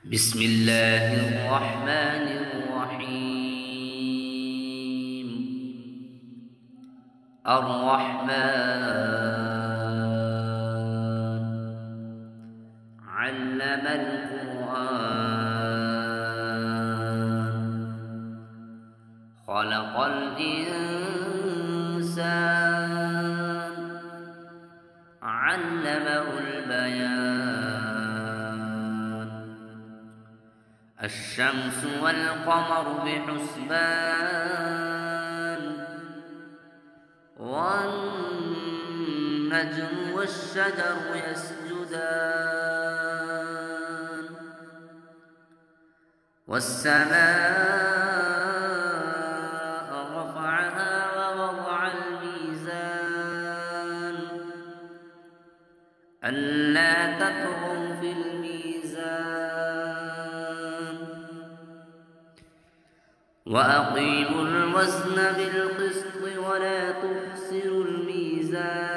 بسم الله الرحمن الرحيم. الرحمن علم القرآن خلق الإنسان علمه البيان. الشمس والقمر بحسبان والنجم والشجر يسجدان والسماء رفعها ووضع الميزان ألا تطغوا في الميزان وأقيموا الوزن بالقسط ولا تخسروا الميزان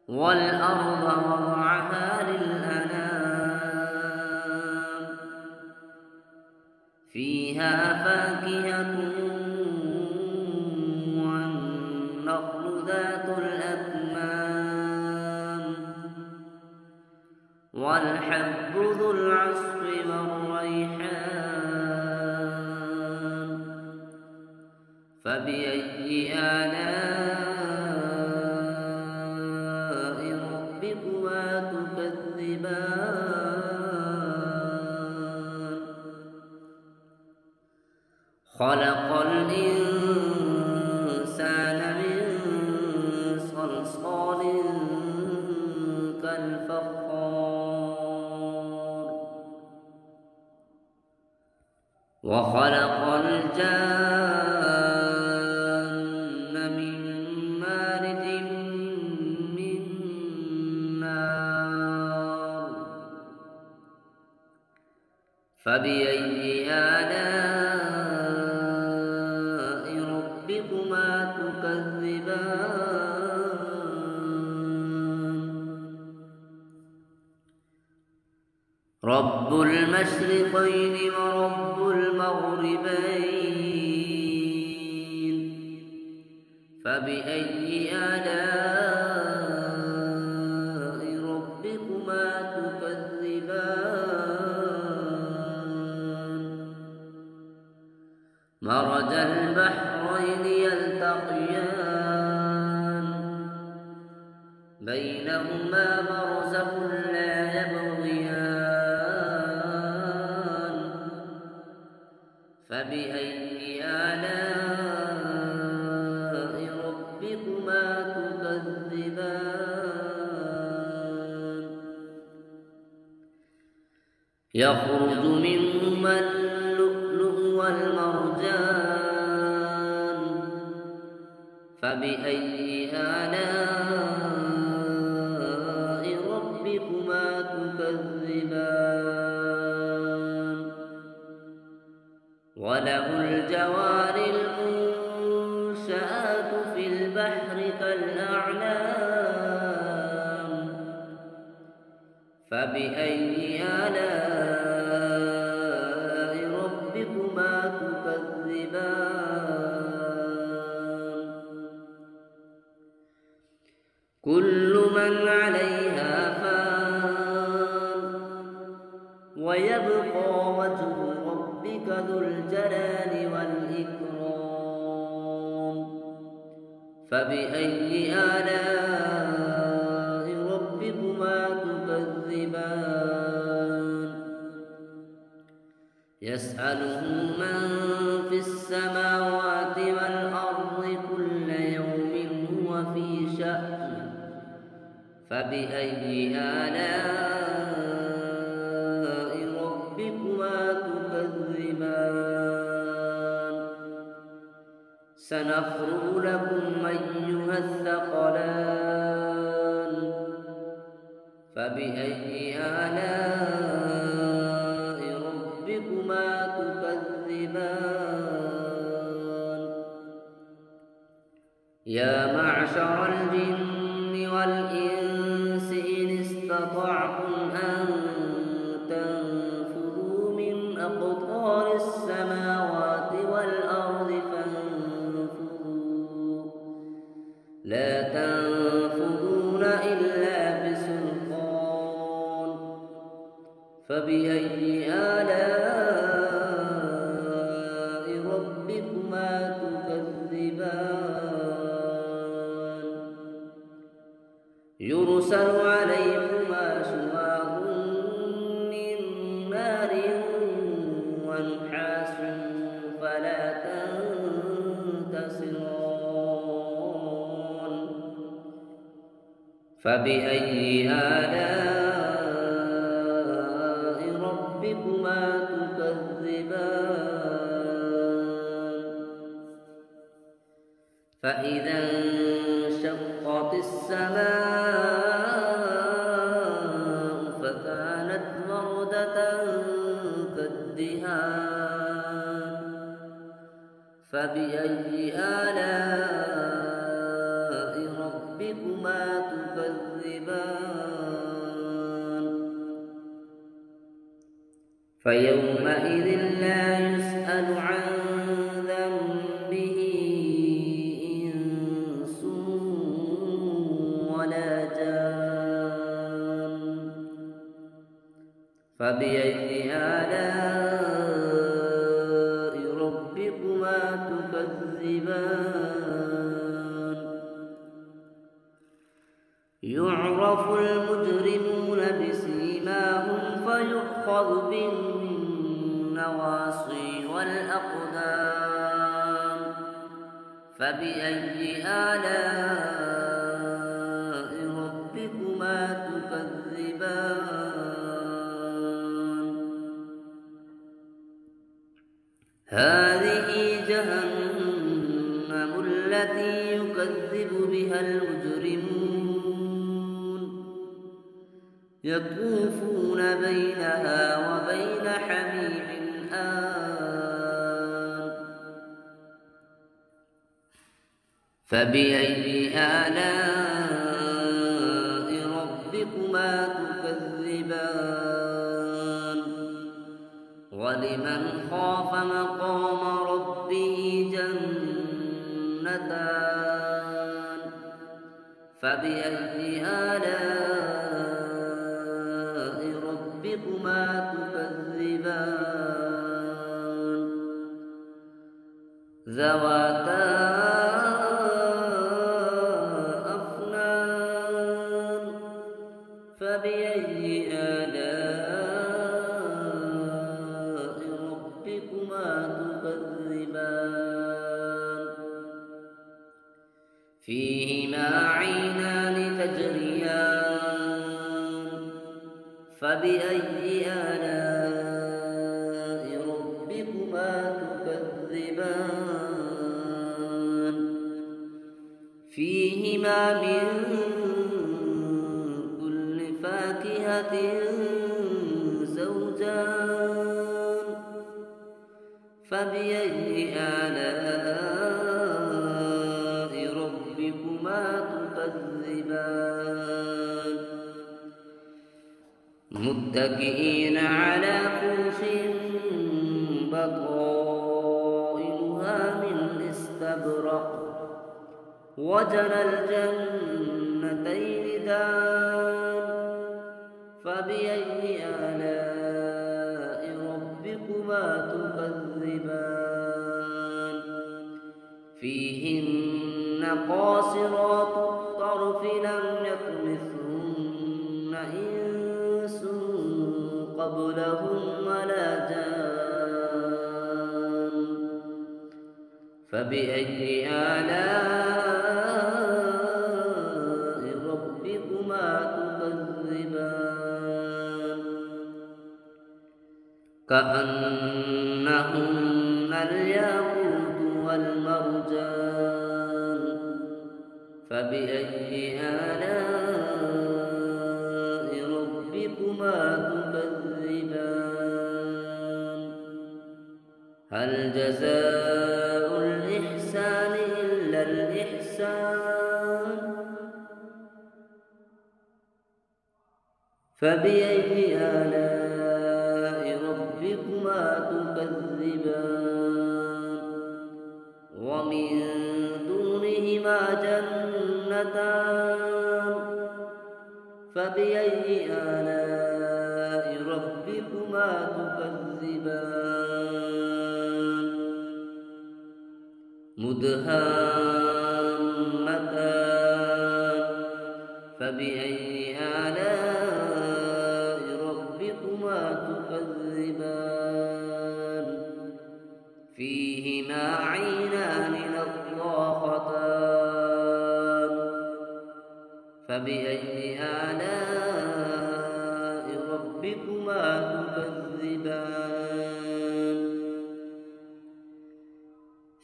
والأرض وضعها للأنام فيها فاكهة والنخل ذات الأكمام والحب ذو العصف والريحان فبأي آلاء ربكما تكذبان. خلق الإنسان من صلصال كالفخار وخلق الجان من مارج من نار فبأي آلاء ربكما تكذبان. رب المشرقين ورب المغربين فبأي آلاء ربكما تكذبان. مرج البحرين يلتقيان بينهما برزخ لا يبغيان فبأي آلاء ربكما تكذبان. يخرج منهما اللؤلؤ والمرجان فبأي آلاء ربكما تكذبان. وله الجوار المنشآت في البحر كالأعلام فبأي آلاء ربكما تكذبان. كل من عليها فان ويبقى وجه ربك ذو الجلال والإكرام فبأي آلاء ربكما تكذبان. يسأله من في السماوات والأرض كل يوم هو في شأن فبأي آلاء ربكما تكذبان. سنفرغ لكم أيها الثقلان فبأي آلاء ربكما تكذبان. يا معشر الجن والإنس إن استطعتم فبأي آلاء ربكما تكذبان يرسل عليكما شواظ من نار ونحاس فلا تنتصران فبأي آلاء ربكما تكذبان فإذا انشقت السماء فكانت وردة كالدهان فبأي آلاء ربكما تكذبان فيومئذ لا يسأل عن ذنبه إنس ولا جان فبأي آلاء ربكما تكذبان يعرف المجرمون بسيماهم فيؤخذ بالنواصي والأقدام فبأي آلاء ربكما تكذبان هذه جهنم التي يكذب بها المجرمون يطوفون بينها وبين حميم آن فبأي آلاء ربكما تكذبان ولمن خاف مقام ربه جنتان فبأي آلاء ربكما تكذبان ذواتا أفنان فبأي آلاء ربكما تكذبان فيهما عينان تجريان فبأي آلاء ربكما تكذبان فيهما من كل فاكهة زوجان فبأي آلاء ربكما تكذبان متكئين على فرش بطائنها من استبرق وجنى الجنتين دان فبأي آلاء ربكما تكذبان فيهن قاصرات الطرف لم يطمثهن إنس قبلهم ولا جان فبأي آلاء ربكما تكذبان كأنهن الياقوت والمرجان فبأي آلاء ربكما تكذبان هل جزاء الإحسان إلا الإحسان فبأي آلاء ربكما تكذبان ومن دونهما جنتان فبأي آلاء ربكما تكذبان مدهامتان فبأي آلاء ربكما تكذبان فيهما عينان نضاختان فبأي آلاء ربكما تكذبان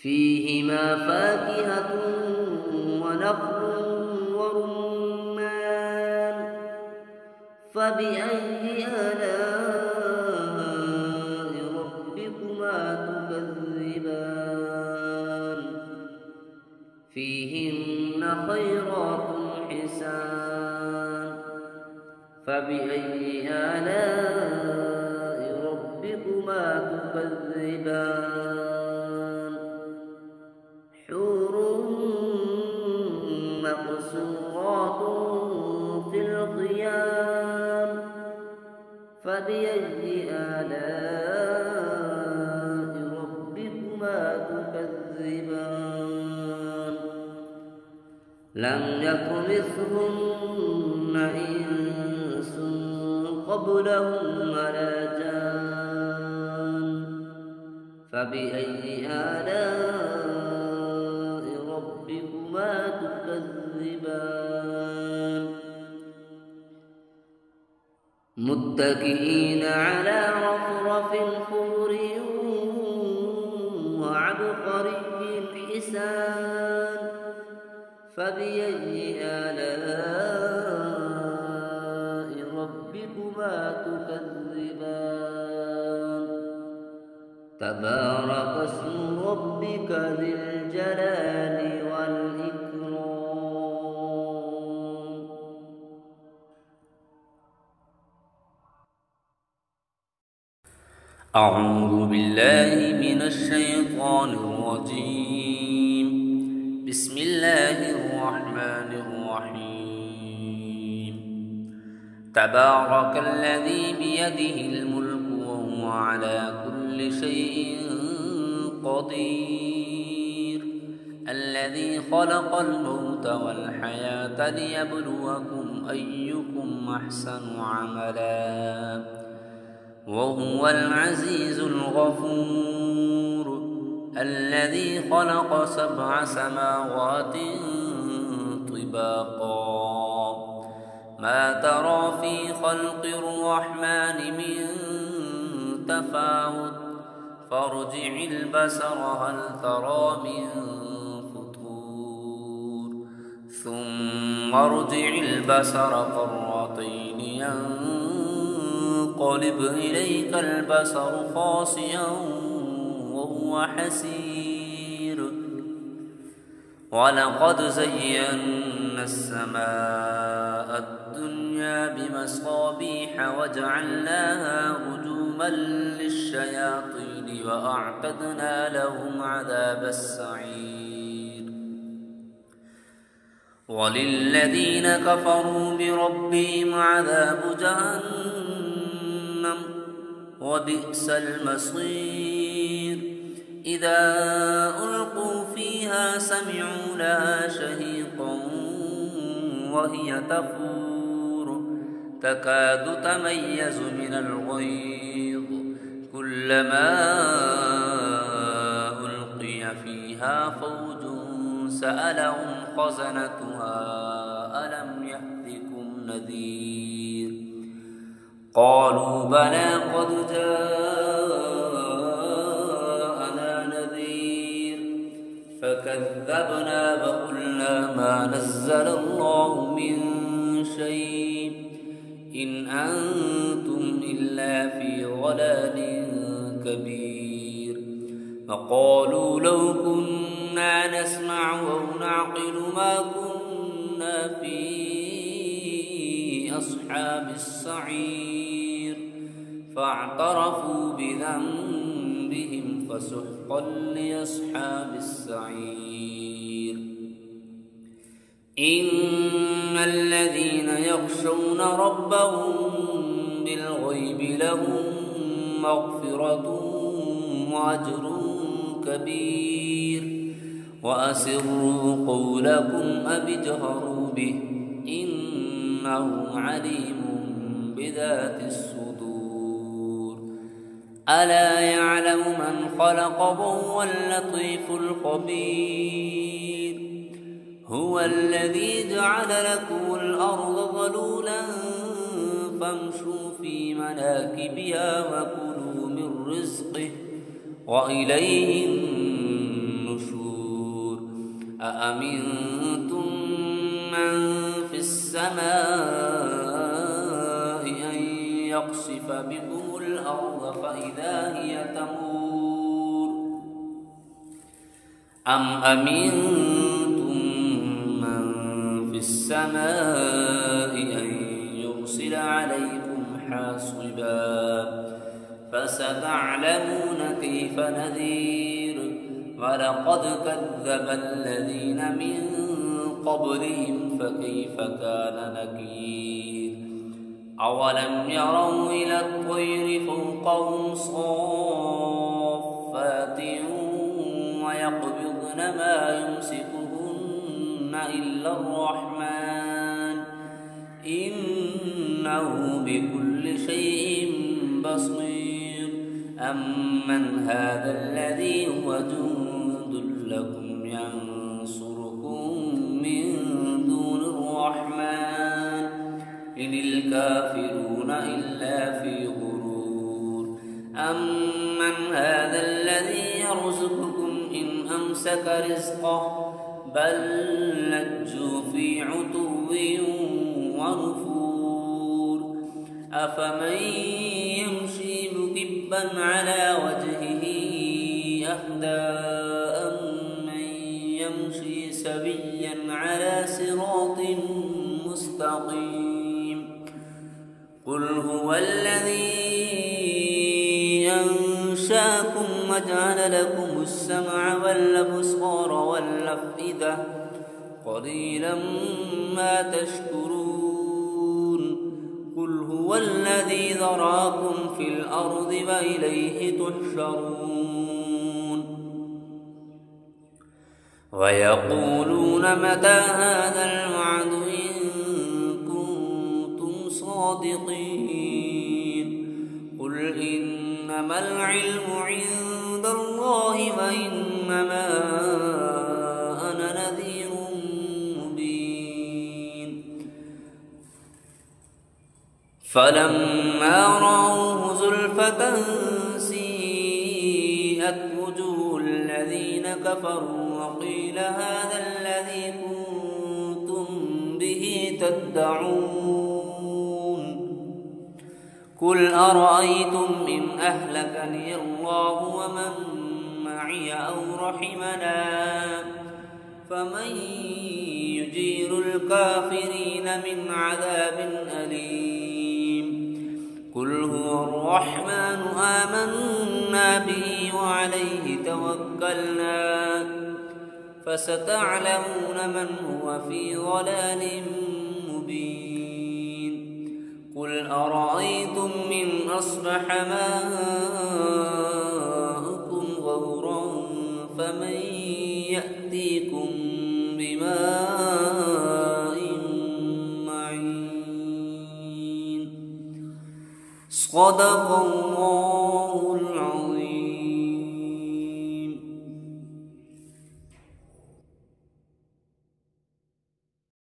فيهما فاكهة ونخل ورمان فبأي آلاء ربكما تكذبان فيهن خيرات حسان فبأي آلاء ربكما تكذبان حور مقصورات في الخيام فبأي آلاء ربكما تكذبان لم يطمثهن إنس قبلهم ولا جان فبأي آلاء ربكما تكذبان متكئين على رفرف خضر وعبقري حسان فبأي آلاء ربكما تكذبان تبارك اسم ربك ذي الجلال والإكرام. أعوذ بالله من الشيطان الرجيم. بسم الله الرحمن الرحيم. تبارك الذي بيده الملك وهو على كل شيء قدير الذي خلق الموت والحياة ليبلوكم أيكم أحسن عملا وهو العزيز الغفور الذي خلق 7 سماوات طباقا ما ترى في خلق الرحمن من تفاوت فارجع البصر هل ترى من فطور ثم ارجع البصر كرتين ينقلب إليك البصر خاسئا وهو حسير ولقد زينا السماء الدنيا بمصابيح وجعلناها رجوما للشياطين وأعتدنا لهم عذاب السعير وللذين كفروا بربهم عذاب جهنم وبئس المصير إذا ألقوا فيها سمعوا لها شهيقا وهي تفور تكاد تميز من الغيظ كلما ألقي فيها فوج سألهم خزنتها ألم يأتكم نذير قالوا بلى قد جاءنا نذير فكذبنا وقلنا ما نزل الله من شيء إن أنتم إلا في ضلال كبير وقالوا لو كنا نسمع أو نعقل ما كنا في أصحاب السعير فاعترفوا بذنبهم فسحقا لأصحاب السعير إن الذين يخشون ربهم بالغيب لهم مغفرة وأجر كبير وأسروا قولكم أو اجهروا به إنه عليم بذات الصدور ألا يعلم من خلق وهو اللطيف الخبير هو الذي جعل لكم الأرض ذلولا فامشوا في مناكبها وكلوا من رزقه وإليه النشور أأمنتم من في السماء أن يخسف بكم الأرض فإذا هي تمور أم أمنتم من في السماء أن يرسل عليكم حاصبا فستعلمون كيف نذير ولقد كذب الذين من قبلهم فكيف كان نكير أولم يروا إلى الطير فوقهم صافات ويقبضن ما يمسكهن إلا الرحمن إنه بكل شيء بصير أمن هذا الذي هو جند لكم ينصركم من دون الرحمن إن الكافرون إلا في غرور أمن هذا الذي يرزقكم إن أمسك رزقه بل لجوا في عتو ونفور أفمن يمشي مكبا على وجهه أهدى أمن يمشي سويا على صراط مستقيم قل هو الذي أنشاكم وجعل لكم السمع والأبصار والأفئدة قليلا ما تشكرون قل هو الذي ذراكم في الأرض وإليه تحشرون ويقولون متى هذا الوعد إن كنتم صادقين قل إنما العلم عند الله وإنما أنا نذير مبين فلما رأوه زلفة سيئت وجوه الذين كفروا وقيل هذا الذي كنتم به تدعون قل أرأيتم إن أهلكني الله ومن معي أو رحمنا فمن يجير الكافرين من عذاب أليم قل هو الرحمن آمنا به وعليه توكلنا فستعلمون من هو في ضلال مبين قل أرأيتم إن أصبح ماؤكم غورا فمن يأتيكم بماء معين صدق الله